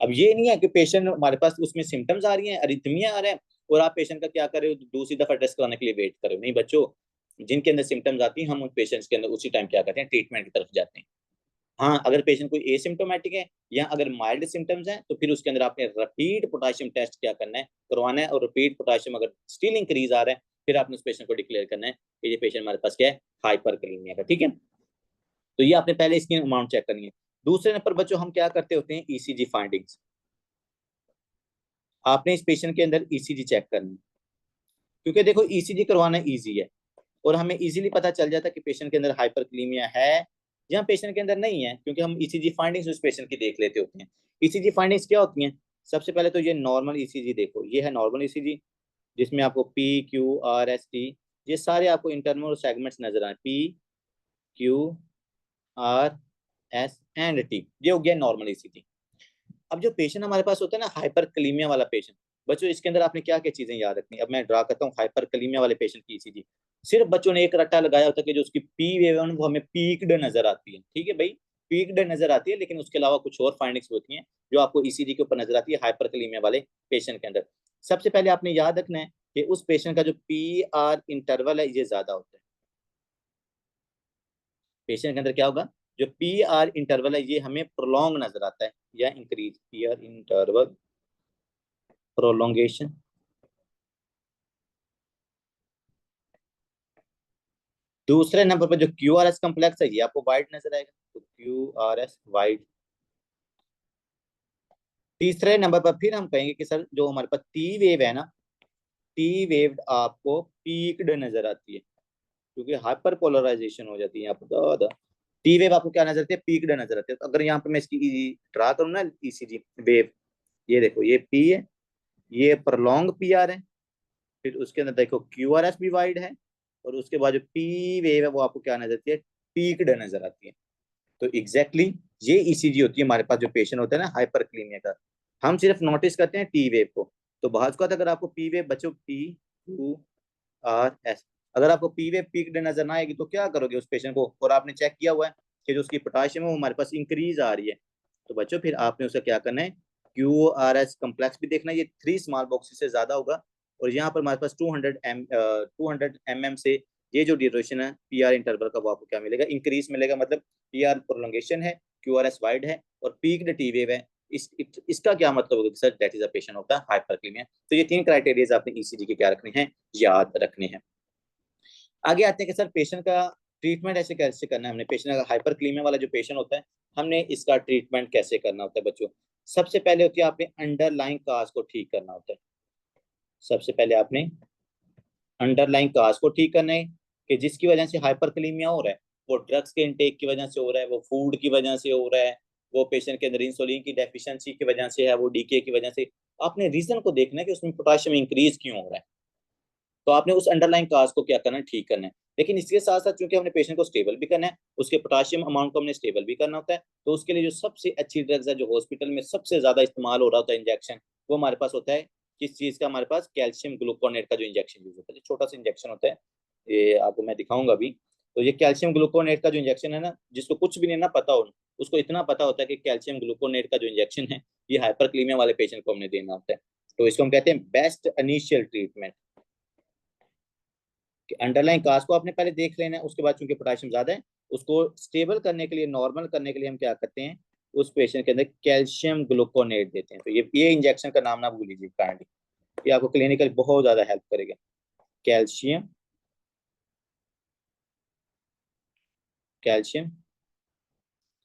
[SPEAKER 1] अब ये नहीं है कि पेशेंट हमारे पास उसमें सिम्टम्स आ रही हैं, अरिथमिया आ रहा है, और आप पेशेंट का क्या कर रहे हो, दूसरी दफा टेस्ट कराने के लिए वेट कर रहे हो। नहीं बच्चों, जिनके अंदर सिम्टम्स आती हैं हम उन पेशेंट्स के अंदर उसी टाइम क्या करते हैं, ट्रीटमेंट की तरफ जाते हैं। हाँ, अगर पेशेंट कोई एसिम्टोमेटिक है या अगर माइल्ड सिम्टम्स हैं तो फिर उसके अंदर आपने रिपीट पोटाशियम टेस्ट क्या करना है, करवाना है, और रिपीट पोटाशियम अगर स्टिल इंक्रीज आ रहा है फिर आपने उस पेशेंट को डिक्लेयर करना है कि ये पेशेंट हमारे पास क्या है, हाइपरकलीमिया का। ठीक है, तो ये आपने पहले इसकी अमाउंट चेक करनी है। दूसरे नंबर बच्चों हम क्या करते होते हैं, ईसीजी फाइंडिंग्स। आपने इस पेशेंट के अंदर ईसीजी चेक करनी है, क्योंकि देखो ईसीजी करवाना इजी है और हमें इजीली पता चल जाता है कि पेशेंट के अंदर हाइपरक्लीमिया है या पेशेंट के अंदर नहीं है, क्योंकि हम ईसीजी फाइंडिंग्स उस पेशेंट की देख लेते होते हैं। ईसीजी फाइंडिंग्स क्या होती हैं? सबसे पहले तो ये नॉर्मल ईसीजी देखो, ये है नॉर्मल ईसीजी जिसमें आपको P Q R S T, ये सारे आपको इंटरनल सेगमेंट्स नजर आए, P Q R S and T, ये हो गया नॉर्मल ईसीजी। अब जो पेशेंट हमारे पास होता है ना हाइपरकलीमिया वाला पेशेंट, बच्चों इसके अंदर आपने क्या क्या चीजें याद रखनी है। अब मैं ड्रा करता हूँ हाइपरकलीमिया वाले पेशेंट की ईसीजी। सिर्फ बच्चों ने एक रट्टा लगाया होता है कि जो उसकी पी वेव है वो हमें पीक्ड नजर आती है। ठीक है भाई, पीक्ड नजर आती है, लेकिन उसके अलावा कुछ और फाइंडिंग्स होती हैं जो आपको ईसीजी के ऊपर नजर आती है हाइपरकलीमिया वाले पेशेंट के अंदर। सबसे पहले आपने याद रखना है कि उस पेशेंट का जो पी आर इंटरवल है ये ज्यादा होता है। पेशेंट के अंदर क्या होगा, जो पी आर इंटरवल है ये हमें प्रोलॉन्ग नजर आता है या increase, P R interval prolongation. दूसरे नंबर पर जो क्यू आर एस कम्प्लेक्स है ये आपको वाइड नजर आएगा, तो क्यू आर एस वाइड। तीसरे नंबर पर फिर हम कहेंगे कि सर जो हमारे पास टी वेव है ना, टी वेव आपको पीक्ड नजर आती है, क्योंकि हाइपर पोलराइजेशन हो जाती है यहाँ पर। टी वेव आपको क्या नजर आती है, पीक्ड नजर आती है। तो अगर यहाँ पर मैं इसकी ड्रा करूँ ना ईसीजी वेव, ये देखो ये पी है, ये प्रलॉन्ग पी आर है, फिर उसके अंदर देखो क्यू आर एस भी वाइड है, और उसके बाद जो पी वेव है वो आपको क्या नजर आती है, पीक्ड नजर आती है। तो एग्जैक्टली ये ईसीजी होती है हमारे पास जो पेशेंट होता है ना हाइपरक्लीमिया का। हम सिर्फ नोटिस करते हैं टी वेव को। तो बाज का अगर आपको पी वेव बच्चों पी क्यू आर एस, अगर आपको पी वेव पीक्ड नजर ना आएगी तो क्या करोगे उस पेशेंट को, और आपने चेक किया हुआ है कि जो उसकी पोटाशियम है वो हमारे पास इंक्रीज आ रही है, तो बच्चों फिर आपने उसे क्या करना है, क्यू आर एस कम्प्लेक्स भी देखना है, ये 3 स्मॉल बॉक्सेस से ज्यादा होगा। और यहाँ पर हमारे पास 200 mm से ये जो ड्यूरेशन है पी आर इंटरवल का वो आपको क्या मिलेगा, इंक्रीज मिलेगा। मतलब पी आर प्रोलोंगेशन है, क्यू आर एस वाइड है और पीक्ड टी वेव है। इसका क्या मतलब होगा sir, that is a patient of the hyperkalemia. तो ये 3 क्राइटेरिया आपने ईसीजी के क्या रखने हैं, याद रखने हैं। आगे आते हैं कि सर पेशेंट का ट्रीटमेंट ऐसे कैसे करना है हमने, पेशेंट अगर हाइपरक्लीमिया वाला जो पेशेंट होता है हमने इसका ट्रीटमेंट कैसे करना होता है बच्चों। सबसे पहले होती है आपने अंडरलाइंग काज को ठीक करना होता है। सबसे पहले आपने अंडरलाइन काज को ठीक करना है कि जिसकी वजह से हाइपरकलीमिया हो रहा है, वो ड्रग्स के इनटेक की वजह से हो रहा है, वो फूड की वजह से हो रहा है, वो पेशेंट के अंदर इंसुलिन की डेफिशिएंसी की वजह से है, वो डीके की वजह से। आपने रीजन को देखना है कि उसमें पोटाशियम इंक्रीज क्यों हो रहा है। तो आपने उस अंडरलाइन काज को क्या करना है, ठीक करना है। लेकिन इसके साथ साथ चूंकि हमने पेशेंट को स्टेबल भी करना है, उसके पोटाशियम अमाउंट को हमने स्टेबल भी करना होता है, तो उसके लिए जो सबसे अच्छी ड्रग्स है, जो हॉस्पिटल में सबसे ज्यादा इस्तेमाल हो रहा होता है इंजेक्शन, वो हमारे पास होता है किस चीज का, हमारे पास कैल्शियम ग्लूकोनेट का जो इंजेक्शन यूज होता है, छोटा सा इंजेक्शन होता है, ये आपको मैं दिखाऊंगा अभी। तो ये कैल्शियम ग्लूकोनेट का जो इंजेक्शन है ना, जिसको कुछ भी नहीं ना पता हो, उसको इतना पता होता है कि कैल्शियम ग्लूकोनेट का जो इंजेक्शन है, ये हाइपरक्लीमिया वाले पेशेंट को हमने देना होता है। तो इसको हम कहते हैं बेस्ट इनिशियल ट्रीटमेंट। कि अंडरलाइन काज को आपने पहले देख लेना है, उसके बाद चूंकि पोटेशियम ज्यादा है, उसको स्टेबल करने के लिए, नॉर्मल करने के लिए हम क्या करते हैं, उस पेशेंट के अंदर कैल्शियम ग्लूकोनेट देते हैं। तो ये इंजेक्शन का नाम ना भूल लीजिए काइंडली, ये आपको क्लिनिकल बहुत ज्यादा हेल्प करेगा। कैल्शियम कैल्शियम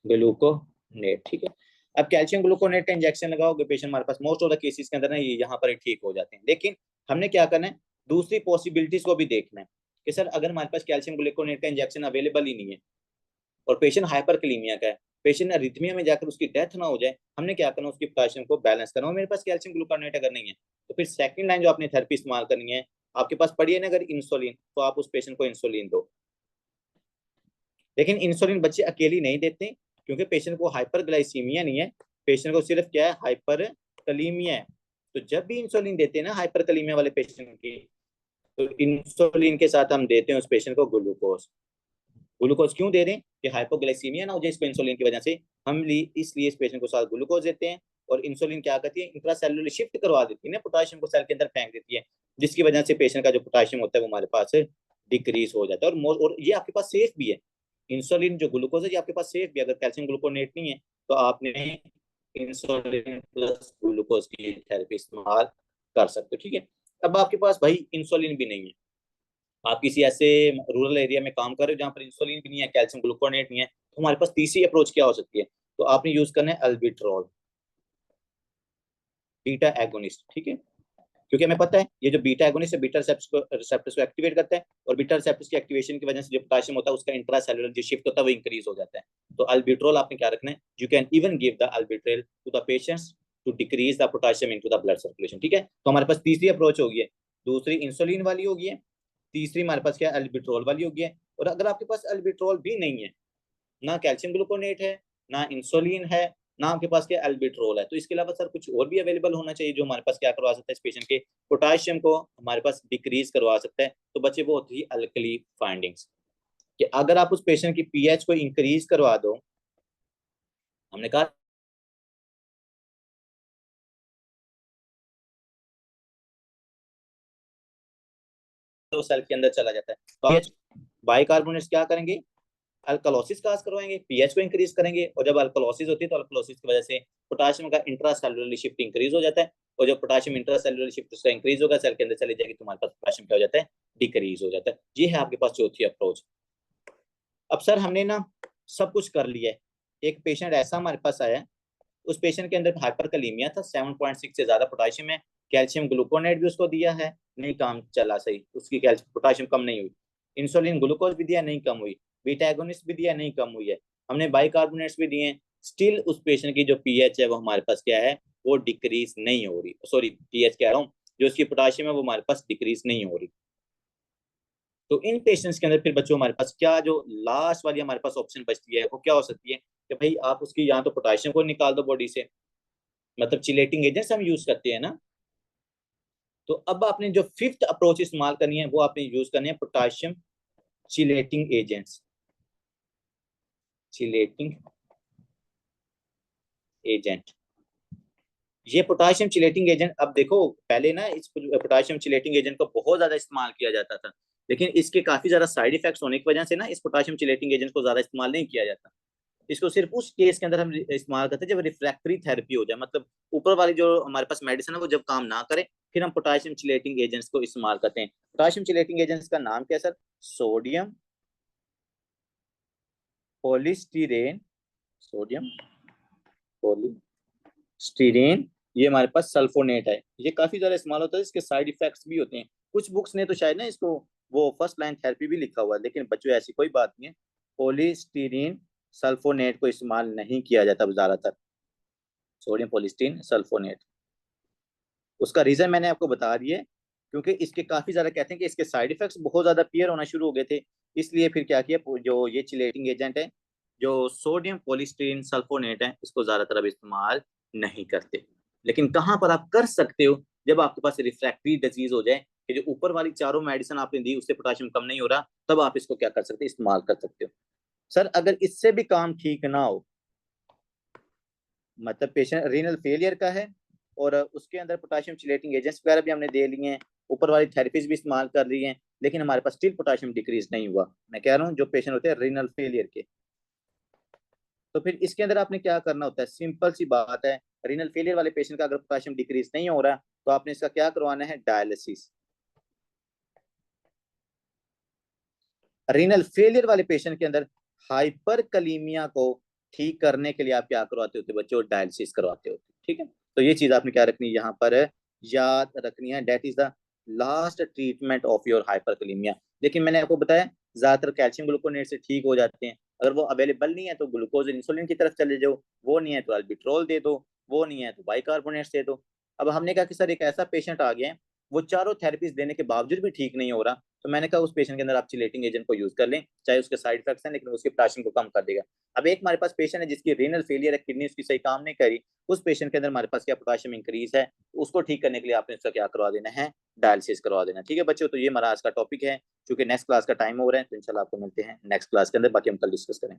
[SPEAKER 1] ग्लूकोनेट, ठीक है। अब कैल्शियम ग्लूकोनेट का इंजेक्शन लगाओगे, पेशेंट हमारे पास मोस्ट ऑफ द केसेस के अंदर ना ये यहाँ पर ही ठीक हो जाते हैं। लेकिन हमने क्या करना है, दूसरी पॉसिबिलिटीज को भी देखना है कि सर अगर हमारे पास कैल्शियम ग्लूकोनेट का इंजेक्शन अवेलेबल ही नहीं है और पेशेंट हाइपरकलीमिया का है, पेशेंट अरिथमिया में जाकर उसकी डेथ ना हो जाए, हमने क्या करना, उसकी पोटेशियम को बैलेंस करना। मेरे पास कैल्शियम ग्लूकोनेट अगर नहीं है, तो फिर सेकंड लाइन जो आपने थेरेपी इस्तेमाल करनी है, आपके पास पड़ी है ना अगर इंसुलिन, तो आप उस पेशेंट को इंसुलिन दो। लेकिन इंसुलिन बच्चे अकेली नहीं देते, क्योंकि पेशेंट को हाइपरग्लाइसीमिया नहीं है, पेशेंट को सिर्फ क्या है, हाइपरकलीमिया है। तो जब भी इंसुलिन देते हैं ना हाइपरकलीमिया वाले पेशेंट की, तो इंसुलिन के साथ हम देते हैं उस पेशेंट को ग्लूकोज। ग्लूकोज क्यों दे रहे हैं कि हाइपोग्लाइसीमिया ना हो जाए इसको इंसुलिन की वजह से, हम इसलिए इस पेशेंट को साथ ग्लूकोज देते हैं। और इंसुलिन क्या करती है, इंट्रासेलुलर शिफ्ट करवा देती है ना, पोटेशियम को सेल के अंदर फेंक देती है, जिसकी वजह से पेशेंट का जो पोटेशियम होता है वो हमारे पास डिक्रीज हो जाता है। और ये आपके पास सेफ भी है, इंसुलिन जो ग्लूकोज है ये आपके पास सेफ भी है। अगर कैल्शियम ग्लूकोनेट नहीं है, तो आपने इंसुलिन प्लस ग्लूकोज की थेरेपी इस्तेमाल कर सकते हो, ठीक है। अब आपके पास भाई इंसुलिन भी नहीं है, आप किसी ऐसे रूरल एरिया में काम कर रहे हो जहाँ पर इंसुलिन भी नहीं है, कैल्शियम ग्लूकोनेट नहीं है, तो हमारे पास तीसरी अप्रोच क्या हो सकती है, तो आपने यूज करना है अल्बिट्रॉल, बीटा एगोनिस्ट, ठीक है। क्योंकि हमें पता है ये जो बीटा एगोनिस्ट है, बीटा रिसेप्टर्स को एक्टिवेट करता है, और बीटा रिसेप्टर्स की एक्टिवेशन की वजह से जो पोटेशियम होता है उसका इंट्रासेलुलर जो शिफ्ट होता है वो इंक्रीज हो जाता है। तो अल्बिट्रॉल आपने क्या रखना है, you can even give the albuterol to the patients to decrease the potassium into the blood circulation, ठीक है। तो हमारे पास तीसरी अप्रोच होगी है, दूसरी इंसुलिन वाली होगी है, तीसरी हमारे पास क्या है, अल्बिट्रॉल वाली होगी है। और अगर आपके पास अल्बिट्रॉल भी नहीं है, ना कैल्शियम ग्लूकोनेट है, ना इंसुलिन है, ना आपके पास क्या अल्बिट्रोल है, तो इसके अलावा सर कुछ और भी अवेलेबल होना चाहिए जो हमारे पास क्या करवा सकता है, इस पेशेंट के पोटेशियम को हमारे पास डिक्रीज करवा सकता है। तो बच्चे वो होती है अल्कली फाइंडिंग्स, कि अगर आप उस पेशेंट की पीएच को इंक्रीज करवा दो, हमने कहा तो सेल के अंदर चला जाता है, तो पीएच बाइकार्बोनेट्स क्या करेंगे, अल्कलोसिस काज करवाएंगे, पीएच को इंक्रीज करेंगे, और जब अल्कलोसिस होती है तो अल्कलोसिस की वजह से पोटेशियम का इंट्रासेलुलर शिफ्ट इंक्रीज हो जाता है, और जब पोटेशियम इंट्रासेलुलर शिफ्ट उसका इंक्रीज होगा, सेल के अंदर चली जाएगी, तुम्हारे पास पोटेशियम क्या हो जाता है, डिक्रीज हो जाता है। ये है आपके पास चौथी अप्रोच। अब सर हमने ना सब कुछ कर लिया है, एक पेशेंट ऐसा हमारे पास आया, उस पेशेंट के अंदर हाइपरकलीमिया था, 7.6 से ज्यादा पोटेशियम है, कैल्शियम ग्लूकोनेट भी उसको दिया है, नहीं काम चला सही, उसकी कैल्शियम पोटेशियम कम नहीं हुई, इंसुलिन ग्लूकोज भी दिया नहीं कम हुई, बीटा एगोनिस्ट भी दिया नहीं कम हुई है, हमने बाइकार्बोनेट्स भी दिए, स्टिल उस पेशेंट की जो पीएच है वो हमारे पास क्या है, वो डिक्रीज नहीं हो रही, सॉरी पीएच कह रहा हूँ, जो उसकी पोटेशियम है वो हमारे पास डिक्रीज नहीं हो रही। तो इन पेशेंट्स के अंदर फिर बच्चों हमारे पास क्या, जो लास्ट वाली हमारे पास ऑप्शन बचती है वो क्या हो सकती है, कि भाई आप उसकी यहाँ तो पोटेशियम को निकाल दो बॉडी से, मतलब चिलेटिंग एजेंट्स हम यूज करते हैं ना। तो अब आपने जो फिफ्थ अप्रोच इस्तेमाल करनी है वो आपने यूज करनी है potassium chelating agents, chelating agent. ये पोटेशियम चिलेटिंग एजेंट, अब देखो पहले ना इस पोटेशियम चिलेटिंग एजेंट को बहुत ज्यादा इस्तेमाल किया जाता था, लेकिन इसके काफी ज्यादा साइड इफेक्ट्स होने की वजह से ना इस पोटेशियम चिलेटिंग एजेंट को ज्यादा इस्तेमाल नहीं किया जाता। इसको सिर्फ उस केस के अंदर हम इस्तेमाल करते हैं जब रिफ्रैक्टरी थेरेपी हो जाए, मतलब ऊपर वाली जो हमारे पास मेडिसिन है वो जब काम ना करे, फिर हम पोटेशियम चिलेटिंग एजेंट्स को इस्तेमाल करते हैं। पोटेशियम चिलेटिंग एजेंट्स का नाम क्या है सर, सोडियम पॉलीस्टीरेन, सोडियम पॉलीस्टीरेन, ये हमारे पास सल्फोनेट है, ये काफी ज्यादा इस्तेमाल होता है, इसके साइड इफेक्ट्स भी होते हैं, कुछ बुक्स ने तो शायद ना इसको वो फर्स्ट लाइन थेरेपी भी लिखा हुआ है, लेकिन बच्चों ऐसी कोई बात नहीं है। पॉलीस्टीरीन सल्फोनेट को इस्तेमाल नहीं किया जाता ज्यादातर, सोडियम पॉलीस्टीरीन सल्फोनेट। उसका रीजन मैंने आपको बता दिया है, क्योंकि इसके काफी ज्यादा कहते हैं कि इसके साइड इफेक्ट्स बहुत ज्यादा अपीयर होना शुरू हो गए थे। इसलिए फिर क्या किया, जो ये चिलेटिंग एजेंट है, जो सोडियम पॉलीस्टीरीन सल्फोनेट है, इसको ज्यादातर अब इस्तेमाल नहीं करते। लेकिन कहाँ पर आप कर सकते हो, जब आपके पास रिफ्रैक्टरी डिजीज हो जाए कि जो ऊपर वाली चारों मेडिसिन आपने दी उससे पोटेशियम कम नहीं हो रहा, तब आप इसको क्या कर सकते हैं, इस्तेमाल कर सकते हो। सर अगर इससे भी काम ठीक ना हो, मतलब पेशेंट रीनल फेलियर का है और उसके अंदर पोटेशियम चिलेटिंग एजेंट्स वगैरह भी हमने दे लिए हैं, ऊपर वाली थेरेपीज भी इस्तेमाल कर ली हैं, लेकिन हमारे पास स्टिल पोटेशियम डिक्रीज नहीं हुआ। मैं कह रहा हूँ जो पेशेंट होते हैं रीनल फेलियर के, तो फिर इसके अंदर आपने क्या करना होता है, सिंपल सी बात है। रीनल फेलियर वाले पेशेंट का अगर पोटेशियम डिक्रीज नहीं हो रहा, तो आपने इसका क्या करवाना है, डायलिसिस। रीनल फेलियर वाले पेशेंट के अंदर हाइपर कलीमिया को ठीक करने के लिए आप क्या करवाते होते बच्चों, डायलिसिस करवाते होते। ठीक है, तो ये चीज आपने क्या रखनी है यहाँ पर, याद रखनी है, that is the last treatment of your hyperkalemia. लेकिन मैंने आपको बताया ज्यादातर कैल्शियम ग्लूकोनेट से ठीक हो जाते हैं। अगर वो अवेलेबल नहीं है तो ग्लूकोज इंसुलिन की तरफ चले जाओ, वो नहीं है तो अल्बिट्रोल दे दो, वो नहीं है तो बाइकार्बोनेट दे दो। अब हमने कहा कि सर एक ऐसा पेशेंट आ गया है, वो चारों थेरेपीज देने के बावजूद भी ठीक नहीं हो रहा, तो मैंने कहा उस पेशेंट के अंदर आप चिलेटिंग एजेंट को यूज कर लें, चाहे उसके साइड इफेक्ट्स हैं लेकिन उसके पोटेशियम को कम कर देगा। अब एक हमारे पास पेशेंट है जिसकी रीनल फेलियर है, किडनी उसकी सही काम नहीं करी, उस पेशेंट के अंदर हमारे पास क्या पोटेशियम इंक्रीज है, उसको ठीक करने के लिए आपने उसका क्या करवा देना है, डायलिसिस करवा देना। ठीक है बच्चों, तो ये हमारा आज का टॉपिक है। चूंकि नेक्स्ट क्लास का टाइम हो रहा है, तो इंशाल्लाह आपको मिलते हैं नेक्स्ट क्लास के अंदर, बाकी हम कल डिस्कस करें।